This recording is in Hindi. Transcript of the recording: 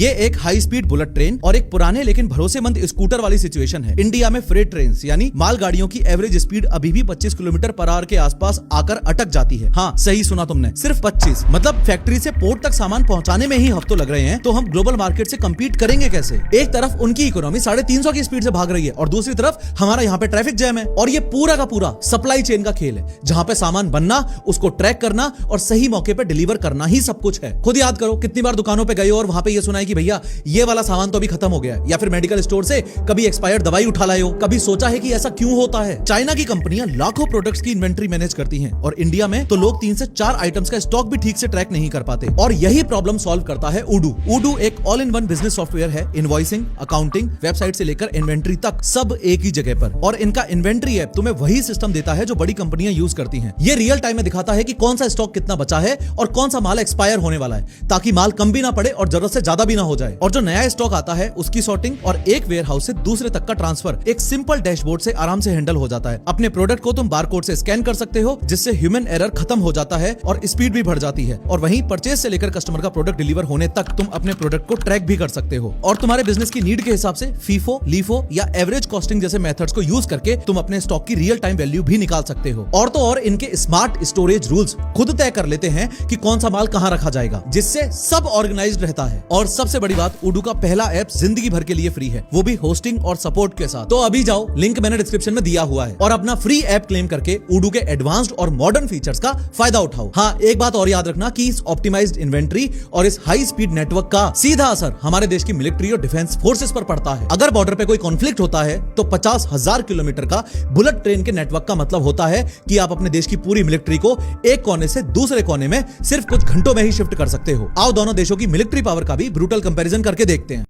ये एक हाई स्पीड बुलेट ट्रेन और एक पुराने लेकिन भरोसेमंद स्कूटर वाली सिचुएशन है। इंडिया में फ्रेट ट्रेन यानी मालगाड़ियों की एवरेज स्पीड अभी भी 25 किलोमीटर पर आवर के आसपास आकर अटक जाती है। हाँ, सही सुना तुमने, सिर्फ 25। मतलब फैक्ट्री से पोर्ट तक सामान पहुंचाने में ही हफ्तों लग रहे हैं, तो हम ग्लोबल मार्केट से कम्पीट करेंगे कैसे? एक तरफ उनकी इकोनॉमी 350 की स्पीड से भाग रही है और दूसरी तरफ हमारा यहाँ पे ट्रैफिक जैम है। और ये पूरा का पूरा सप्लाई चेन का खेल है, जहाँ पे सामान बनना, उसको ट्रैक करना और सही मौके पे डिलीवर करना ही सब कुछ है। खुद याद करो कितनी बार दुकानों पे गए हो और वहां पे ये सुना है कि भैया ये वाला सामान तो अभी खत्म हो गया है, या फिर मेडिकल स्टोर से कभी एक्सपायर्ड दवाई उठा लाए हो। कभी सोचा है कि ऐसा क्यों होता है? चाइना की कंपनियां लाखों प्रोडक्ट्स की इन्वेंट्री मैनेज करती हैं और इंडिया में तो लोग 3 से 4 आइटम्स का स्टॉक भी ठीक से ट्रैक नहीं कर पाते। और यही प्रॉब्लम सॉल्व करता है उडू। उडू एक all in one business software है। इनवॉइसिंग, अकाउंटिंग, वेबसाइट से लेकर इन्वेंट्री तक सब एक ही जगह पर। और इनका इन्वेंट्री ऐप तुम्हें वही सिस्टम देता है जो बड़ी कंपनियां यूज करती हैं। ये रियल टाइम में दिखाता है कि कौन सा स्टॉक कितना बचा है और कौन सा माल एक्सपायर होने वाला है, ताकि माल कम भी ना पड़े और जरूरत से ज्यादा भी ना हो जाए। और जो नया स्टॉक आता है उसकी सॉर्टिंग और एक वेयर हाउस से दूसरे तक का ट्रांसफर एक सिंपल डैशबोर्ड से आराम से हैंडल हो जाता है। अपने प्रोडक्ट को तुम बारकोड से स्कैन कर सकते हो, जिससे ह्यूमन एरर खत्म हो जाता है और स्पीड भी बढ़ जाती है। और वहीं परचेज से लेकर कस्टमर का प्रोडक्ट डिलीवर होने तक तुम अपने प्रोडक्ट को ट्रैक भी कर सकते हो। और तुम्हारे बिजनेस की नीड के हिसाब से फीफो, लीफो या एवरेज कॉस्टिंग जैसे मेथड्स को यूज करके तुम अपने स्टॉक की रियल टाइम वैल्यू भी निकाल सकते हो। और तो और इनके स्मार्ट स्टोरेज रूल्स खुद तय कर लेते हैं कि कौन सा माल कहां रखा जाएगा, जिससे सब ऑर्गेनाइज्ड रहता है। और सबसे बड़ी बात, उडू का पहला ऐप जिंदगी भर के लिए फ्री है, वो भी होस्टिंग और सपोर्ट के साथ। तो अभी जाओ, लिंक मैंने डिस्क्रिप्शन में दिया हुआ है और अपना फ्री ऐप क्लेम करके उडू के एडवांस्ड और मॉडर्न फीचर्स का फायदा उठाओ। हाँ, एक बात और याद रखना कि इस ऑप्टिमाइज्ड इन्वेंट्री और इस हाई स्पीड नेटवर्क का सीधा असर हमारे देश की मिलिट्री और डिफेंस फोर्सेस पर पड़ता है। अगर बॉर्डर पे कोई कॉन्फ्लिक्ट होता है तो 50,000 किलोमीटर का बुलेट ट्रेन के नेटवर्क का मतलब होता है कि आप अपने देश की पूरी मिलिट्री को एक कोने से दूसरे कोने में सिर्फ कुछ घंटों में ही शिफ्ट कर सकते हो। आओ दोनों देशों की मिलिट्री पावर का भी ब्रूटल कंपैरिजन करके देखते हैं।